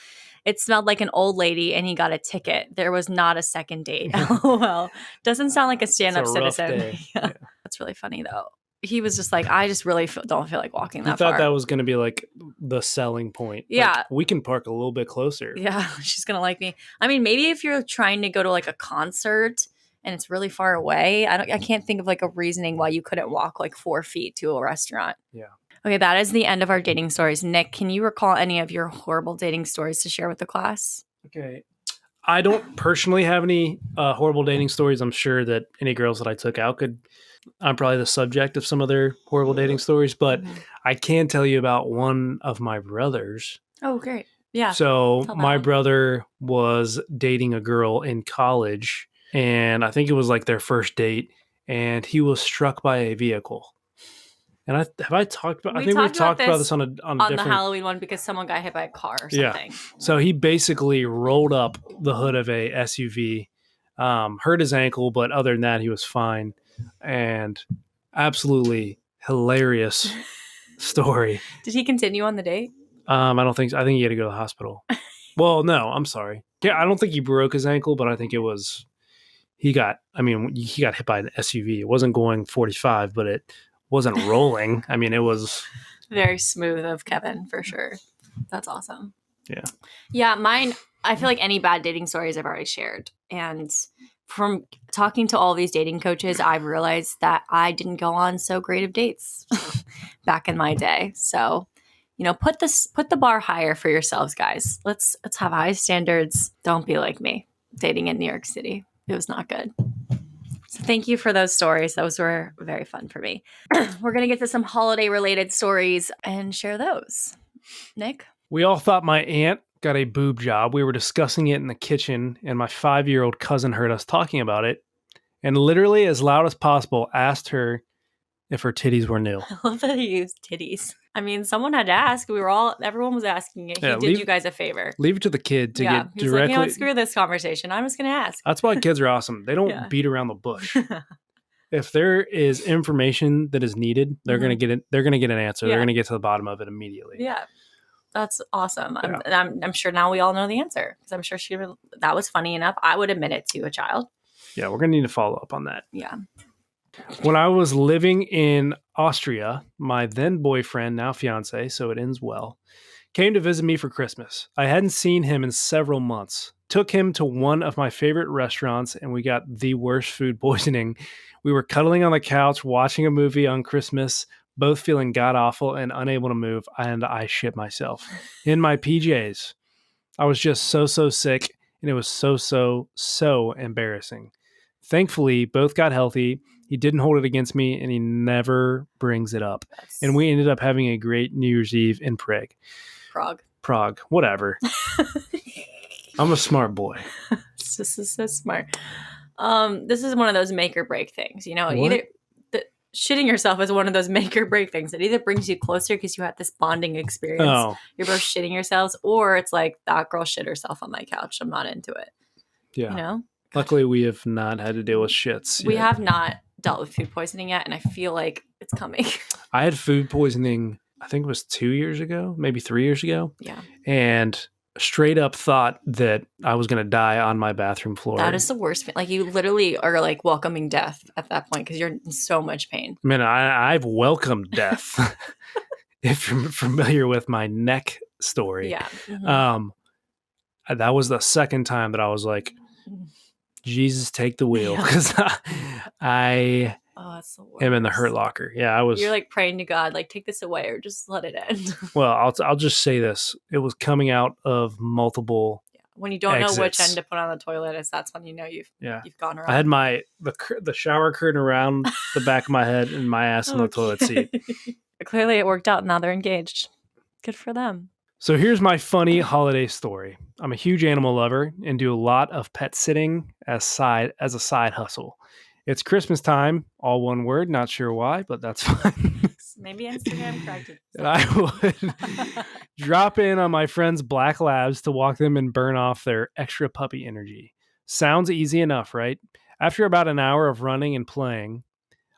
It smelled like an old lady and he got a ticket. There was not a second date. LOL. Doesn't sound like a stand-up citizen. Yeah. That's really funny though. He was just like, I just really don't feel like walking that far. I thought that was going to be like the selling point. Yeah. Like, we can park a little bit closer. Yeah, she's going to like me. I mean, maybe if you're trying to go to like a concert and it's really far away, I can't think of like a reasoning why you couldn't walk like 4 feet to a restaurant. Yeah. Okay, that is the end of our dating stories. Nick, can you recall any of your horrible dating stories to share with the class? Okay. I don't personally have any horrible dating stories. I'm sure that any girls that I took out I'm probably the subject of some of their horrible dating stories, but I can tell you about one of my brothers. Oh, great. Yeah. So my brother was dating a girl in college, and I think it was like their first date, and he was struck by a vehicle. And I think we've talked about this on a different... the Halloween one because someone got hit by a car or something. Yeah. So he basically rolled up the hood of a SUV, hurt his ankle, but other than that, he was fine. And absolutely hilarious story. Did he continue on the date? I don't think so. I think he had to go to the hospital. Well, no, I'm sorry. Yeah, I don't think he broke his ankle, but I think he got hit by an SUV. It wasn't going 45, but it wasn't rolling. I mean, it was very smooth of Kevin for sure. That's awesome. Yeah. Yeah, mine, I feel like any bad dating stories I've already shared. And from talking to all these dating coaches, I've realized that I didn't go on so great of dates back in my day. So, put the bar higher for yourselves, guys. Let's have high standards. Don't be like me dating in New York City. It was not good. So thank you for those stories. Those were very fun for me. We're going to get to some holiday related stories and share those. Nick? We all thought my aunt got a boob job. We were discussing it in the kitchen, and my 5-year-old cousin heard us talking about it and literally as loud as possible asked her if her titties were new. I love that he used titties. I mean, someone had to ask. Everyone was asking it. He did you guys a favor. Leave it to the kid to get he's directly. Like, screw this conversation. I'm just going to ask. That's why kids are awesome. They don't beat around the bush. If there is information that is needed, they're going to get it. They're going to get an answer. They're going to get to the bottom of it immediately. Yeah. That's awesome. Yeah. I'm sure now we all know the answer because I'm sure that was funny enough. I would admit it to a child. Yeah, we're going to need to follow up on that. Yeah. When I was living in Austria, my then boyfriend, now fiance, so it ends well, came to visit me for Christmas. I hadn't seen him in several months. Took him to one of my favorite restaurants, and we got the worst food poisoning. We were cuddling on the couch, watching a movie on Christmas, both feeling god-awful and unable to move, and I shit myself. In my PJs. I was just so sick, and it was so embarrassing. Thankfully, both got healthy. He didn't hold it against me, and he never brings it up. And we ended up having a great New Year's Eve in Prague, whatever. I'm a smart boy. This is so smart. This is one of those make or break things. What? Shitting yourself is one of those make or break things. It either brings you closer because you had this bonding experience. Oh. You're both shitting yourselves, or it's like that girl shit herself on my couch. I'm not into it. Yeah. Luckily, we have not had to deal with shits yet. We have not dealt with food poisoning yet, and I feel like it's coming. I had food poisoning, I think it was 2 years ago, maybe 3 years ago. Yeah. And straight up thought that I was going to die on my bathroom floor. That is the worst. Like, you literally are like welcoming death at that point because you're in so much pain. Man, I've welcomed death. If you're familiar with my neck story. Yeah. Mm-hmm. That was the second time that I was like, Jesus, take the wheel. Because I am in the hurt locker. Yeah, I was. You're like praying to God, like, take this away or just let it end. Well, I'll just say this. It was coming out of multiple when you don't exits. Know which end to put on the toilet, that's when you know you've gone wrong. I had the shower curtain around the back of my head and my ass on the toilet seat. Clearly it worked out. Now they're engaged. Good for them. So here's my funny holiday story. I'm a huge animal lover and do a lot of pet sitting as a side hustle. It's Christmas time, all one word, not sure why, but that's fine. Maybe Instagram corrected. And I would drop in on my friends' black labs to walk them and burn off their extra puppy energy. Sounds easy enough, right? After about an hour of running and playing,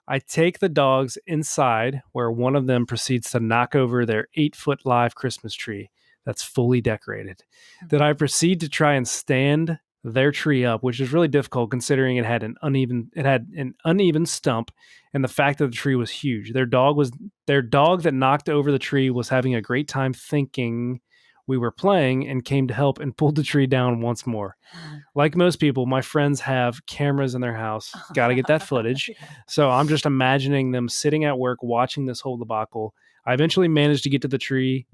I take the dogs inside where one of them proceeds to knock over their 8-foot live Christmas tree that's fully decorated. Then I proceed to try and stand their tree up, which is really difficult considering it had an uneven stump and the fact that the tree was huge. Their dog that knocked over the tree was having a great time thinking we were playing and came to help and pulled the tree down once more. Like most people, my friends have cameras in their house. Got to get that footage. So I'm just imagining them sitting at work watching this whole debacle. I eventually managed to get the tree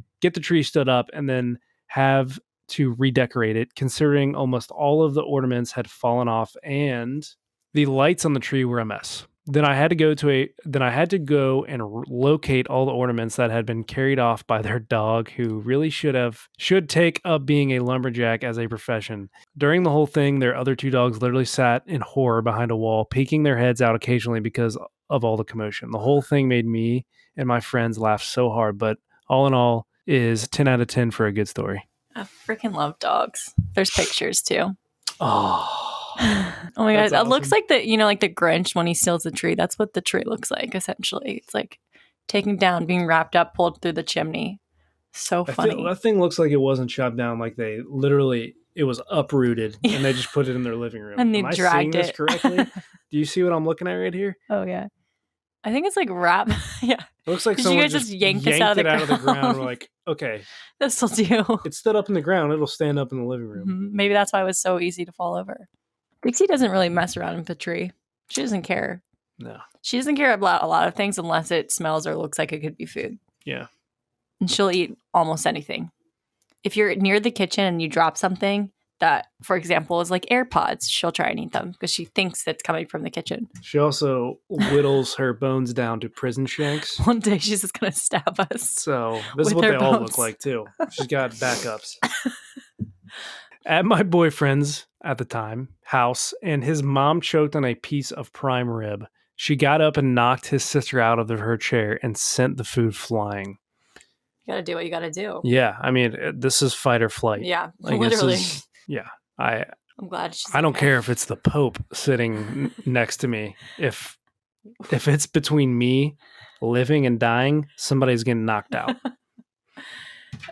stood up, and then have to redecorate it, considering almost all of the ornaments had fallen off and the lights on the tree were a mess. Then I had to go and locate all the ornaments that had been carried off by their dog, who really should take up being a lumberjack as a profession. During the whole thing, their other two dogs literally sat in horror behind a wall, peeking their heads out occasionally because of all the commotion. The whole thing made me and my friends laugh so hard, but all in all is 10 out of 10 for a good story. I freaking love dogs. There's pictures too. Oh. Oh my God. Awesome. It looks like the Grinch when he steals the tree. That's what the tree looks like, essentially. It's like taken down, being wrapped up, pulled through the chimney. So funny. That thing looks like it wasn't chopped down. Like it was uprooted and they just put it in their living room. And they Am dragged I seeing this correctly? Do you see what I'm looking at right here? Oh, yeah. I think it's like wrap. Yeah. It looks like someone just yanked this out of the ground. We're like, okay. This will do. It stood up in the ground. It'll stand up in the living room. Mm-hmm. Maybe that's why it was so easy to fall over. Dixie doesn't really mess around with the tree. She doesn't care. No. She doesn't care about a lot of things unless it smells or looks like it could be food. Yeah. And she'll eat almost anything. If you're near the kitchen and you drop something that, for example, is like AirPods, she'll try and eat them because she thinks it's coming from the kitchen. She also whittles her bones down to prison shanks. One day she's just going to stab us. So this is what they all look like too. She's got backups. At my boyfriend's, at the time, house, and his mom choked on a piece of prime rib. She got up and knocked his sister out of her chair and sent the food flying. You got to do what you got to do. Yeah. I mean, this is fight or flight. Yeah, like, literally. I'm glad she's I don't care if it's the Pope sitting next to me. If it's between me living and dying, somebody's getting knocked out.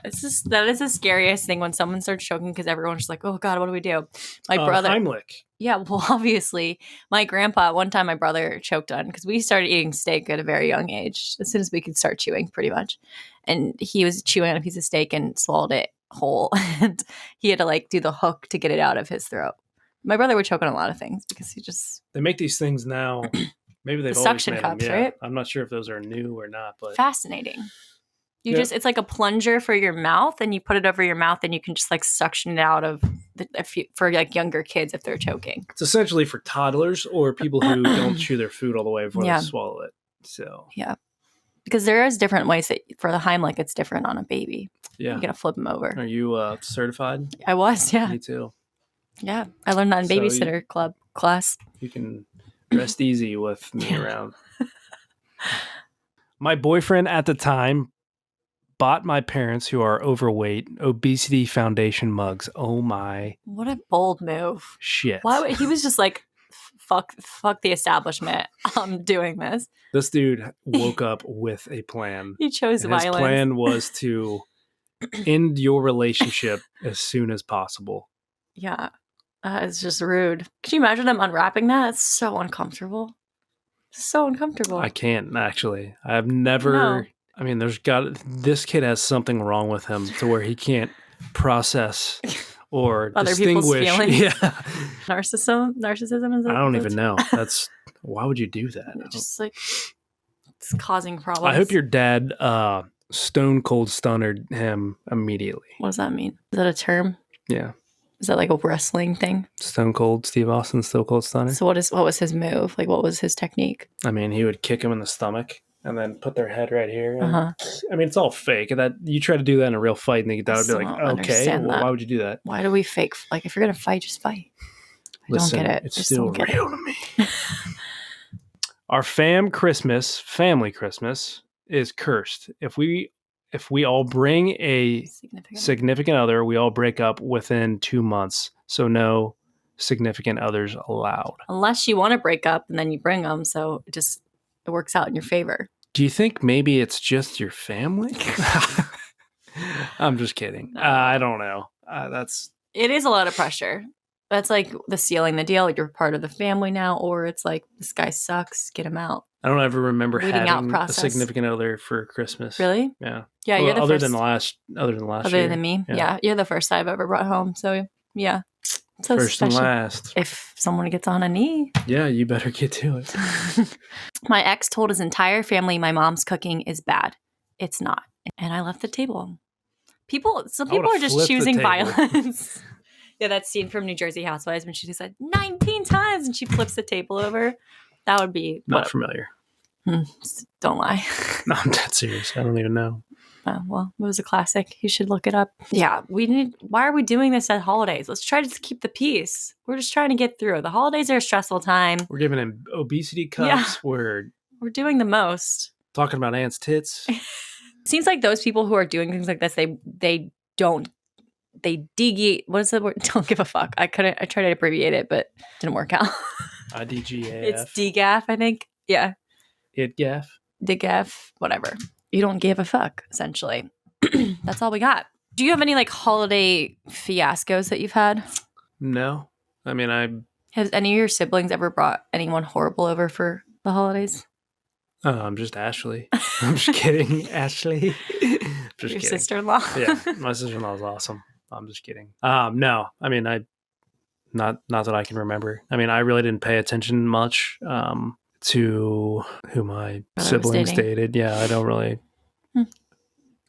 That is the scariest thing when someone starts choking because everyone's just like, oh God, what do we do? My brother. Heimlich. Yeah, well, obviously, my grandpa, one time my brother choked on because we started eating steak at a very young age, as soon as we could start chewing, pretty much. And he was chewing on a piece of steak and swallowed it whole. And he had to like do the hook to get it out of his throat. My brother would choke on a lot of things because he just. They make these things now. Maybe they've The always suction made cups, them. Yeah. right? I'm not sure if those are new or not, but Fascinating. Yeah. It's like a plunger for your mouth, and you put it over your mouth, and you can just like suction it out of for like younger kids if they're choking. it's essentially for toddlers or people who don't chew their food all the way before Yeah. they swallow it. So Yeah, because there is different ways that for the Heimlich, it's different on a baby. yeah. You gotta flip them over. Are you certified? I was, yeah, Me too. yeah. I learned that in So babysitter club class. You can rest easy with me around. My boyfriend at the time bought my parents, who are overweight, Obesity Foundation mugs. Oh my What a bold move! shit. Why would, he was just like, fuck the establishment. I'm doing this. This dude woke up with a plan. He chose And his violence. plan was to end your relationship as soon as possible. Yeah, it's just rude. Could you imagine him unwrapping that? It's so uncomfortable. So uncomfortable. I can't actually. I've never. No. I mean, this kid has something wrong with him to where he can't process or Other people's distinguish. feelings. Yeah, Narcissism is. I don't even know. Why would you do that? Just like it's causing problems. I hope your dad stone cold stunnered him immediately. What does that mean? Is that a term? Yeah, Is that like a wrestling thing? Stone Cold Steve Austin, Stone Cold Stunner. So what was his move? Like what was his technique? I mean, he would kick him in the stomach and then put their head right here. And, Uh-huh. I mean, it's all fake. That you try to do that in a real fight, and that would be like, I don't okay, understand well, that. why would you do that? Why do we fake? Like if you're gonna fight, just fight. I Listen, don't get it. It's Just still don't get real it. to me. Our family Christmas is cursed. If we all bring a significant other, we all break up within 2 months. So no significant others allowed. Unless you want to break up and then you bring them, so it works out in your favor. Do you think maybe it's just your family? I'm just kidding. No. I don't know. It is a lot of pressure. That's like the sealing the deal. You're part of the family now, or it's like this guy sucks. Get him out. I don't ever remember Weeding out having a process. significant other for Christmas. Really? Yeah. Yeah, Well, you're the other first. than last Other year. than me, yeah, you're the first I've ever brought home. So yeah, so First special. and last. If someone gets on a knee, Yeah, you better get to it. my ex told his entire family my mom's cooking is bad. It's not, and I left the table. Some people are just flipped the choosing table. violence. Yeah, that scene from New Jersey Housewives when she said 19 times and she flips the table over. That would be Not familiar. Don't lie. No, I'm dead serious. I don't even know. Well, it was a classic. You should look it up. Yeah, why are we doing this at holidays? Let's try to keep the peace. We're just trying to get through. The holidays are a stressful time. We're giving him obesity cups. Yeah. We're Doing the most. talking about Aunt's tits. Seems like those people who are doing things like this, they deviate. What is the word? Don't give a fuck. I tried to abbreviate it, but it didn't work out. IDGAF. It's DGAF, I think. Yeah. IDGAF. DGAF, whatever. You don't give a fuck, essentially. That's all we got. Do you have any like holiday fiascos that you've had? No. I mean, Has any of your siblings ever brought anyone horrible over for the holidays? I'm just Ashley. I'm just kidding. Ashley. Just Your kidding. sister-in-law? Yeah, my sister-in-law is awesome. I'm just kidding. No, I mean, not that I can remember. I mean, I really didn't pay attention much to who my siblings dated. Yeah, I don't really.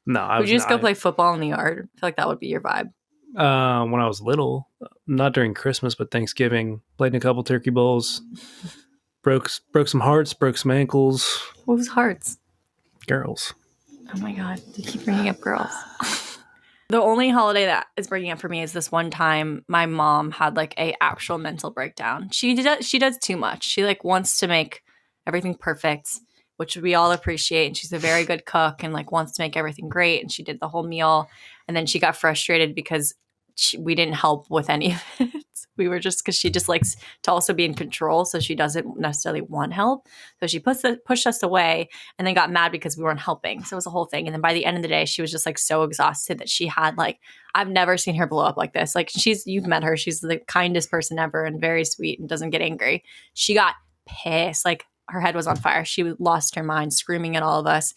No, I would you just go play football in the yard? I feel like that would be your vibe. When I was little, not during Christmas, but Thanksgiving, played in a couple turkey bowls. Broke some hearts, broke some ankles. What was hearts? Girls. Oh my god, you keep bringing up girls. The only holiday that is bringing up for me is this one time my mom had like a actual mental breakdown. She does too much. She like wants to make everything perfect, which we all appreciate. And she's a very good cook and like wants to make everything great. And she did the whole meal. And then she got frustrated because we didn't help with any of it. We were just because she just likes to also be in control, so she doesn't necessarily want help. So she pushed us away, and then got mad because we weren't helping. So it was a whole thing. And then by the end of the day, she was just like so exhausted that she had like I've never seen her blow up like this. Like you've met her, she's the kindest person ever and very sweet and doesn't get angry. She got pissed, like her head was on fire. She lost her mind, screaming at all of us,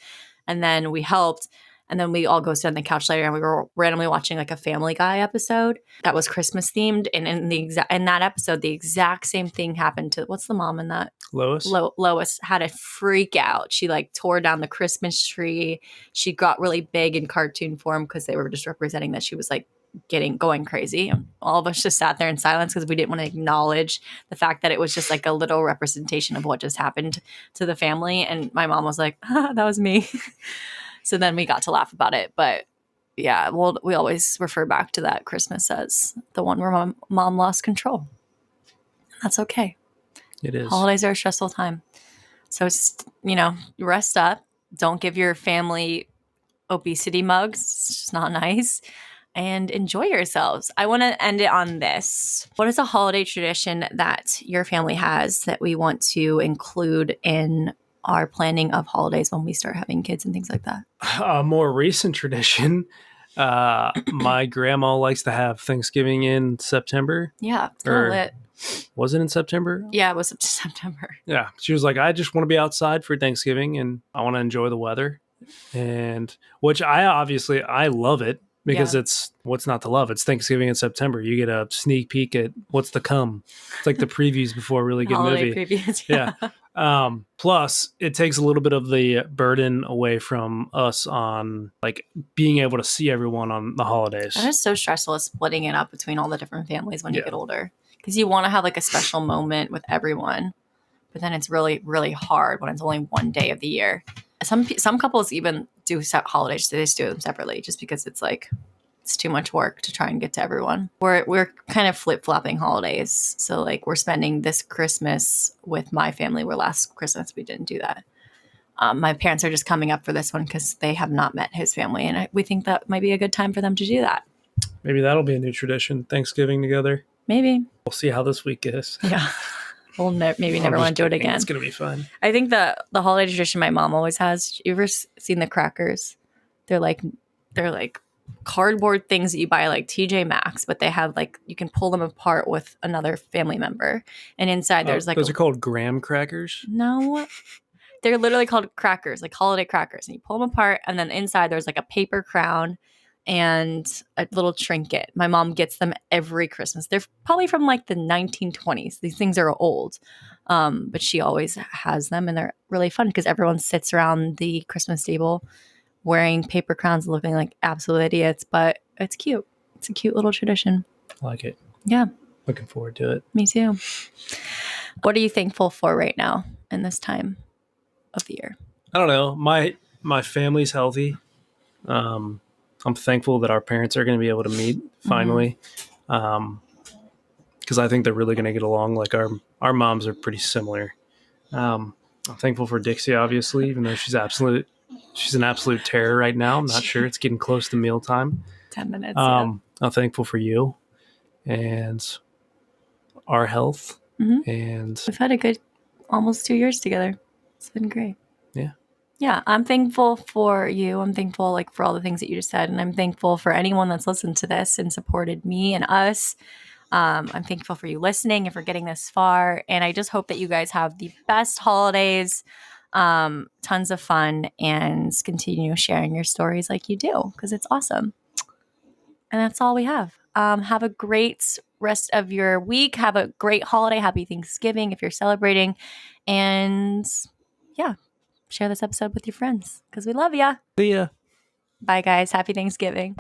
and then we helped. And then we all go sit on the couch later, and we were randomly watching like a Family Guy episode that was Christmas themed. And in that episode, the exact same thing happened to what's the mom in that? Lois. Lois had a freak out. She like tore down the Christmas tree. She got really big in cartoon form because they were just representing that she was like going crazy. And all of us just sat there in silence because we didn't want to acknowledge the fact that it was just like a little representation of what just happened to the family. And my mom was like, that was me. So then we got to laugh about it. But yeah, we always refer back to that Christmas as the one where mom lost control. That's okay. It is. Holidays are a stressful time. So, rest up. Don't give your family obesity mugs. It's just not nice. And enjoy yourselves. I want to end it on this. What is a holiday tradition that your family has that we want to include in our planning of holidays when we start having kids and things like that? A more recent tradition. My grandma likes to have Thanksgiving in September. Yeah, it's kind of lit. Was it in September? Yeah, it was September. Yeah, she was like, I just want to be outside for Thanksgiving and I want to enjoy the weather. And which I love it because it's what's not to love. It's Thanksgiving in September. You get a sneak peek at what's to come. It's like the previews before a really good Holiday movie. Previews, yeah. Plus, it takes a little bit of the burden away from us on like being able to see everyone on the holidays. That is so stressful, splitting it up between all the different families when you get older. Because you want to have like a special moment with everyone. But then it's really, really hard when it's only one day of the year. Some couples even do set holidays. They just do them separately just because it's like it's too much work to try and get to everyone. We're kind of flip-flopping holidays. So like we're spending this Christmas with my family, where last Christmas we didn't do that. My parents are just coming up for this one because they have not met his family. And we think that might be a good time for them to do that. Maybe that'll be a new tradition, Thanksgiving together. Maybe. We'll see how this week is. Yeah. We'll maybe never want to do it again. It's going to be fun. I think the holiday tradition my mom always has, you ever seen the crackers? They're like cardboard things that you buy like TJ Maxx, but they have like, you can pull them apart with another family member. And inside there's like... Those are called graham crackers? No. They're literally called crackers, like holiday crackers. And you pull them apart and then inside there's like a paper crown and a little trinket. My mom gets them every Christmas. They're probably from like the 1920s. These things are old. But she always has them and they're really fun because everyone sits around the Christmas table wearing paper crowns, looking like absolute idiots, but it's cute. It's a cute little tradition. I like it. Yeah. Looking forward to it. Me too. What are you thankful for right now in this time of the year? I don't know. My family's healthy. I'm thankful that our parents are going to be able to meet finally. Because I think they're really going to get along. Like our moms are pretty similar. I'm thankful for Dixie, obviously, even though she's an absolute terror right now. I'm not sure. It's getting close to mealtime. 10 minutes. I'm thankful for you and our health. Mm-hmm. And we've had a good almost 2 years together. It's been great. Yeah. Yeah, I'm thankful for you. I'm thankful like for all the things that you just said. And I'm thankful for anyone that's listened to this and supported me and us. I'm thankful for you listening and for getting this far. And I just hope that you guys have the best holidays, tons of fun, and continue sharing your stories like you do because it's awesome. And that's all we have. Have a great rest of your week. Have a great holiday. Happy Thanksgiving if you're celebrating. And yeah. Share this episode with your friends because we love ya. See ya. Bye, guys. Happy Thanksgiving.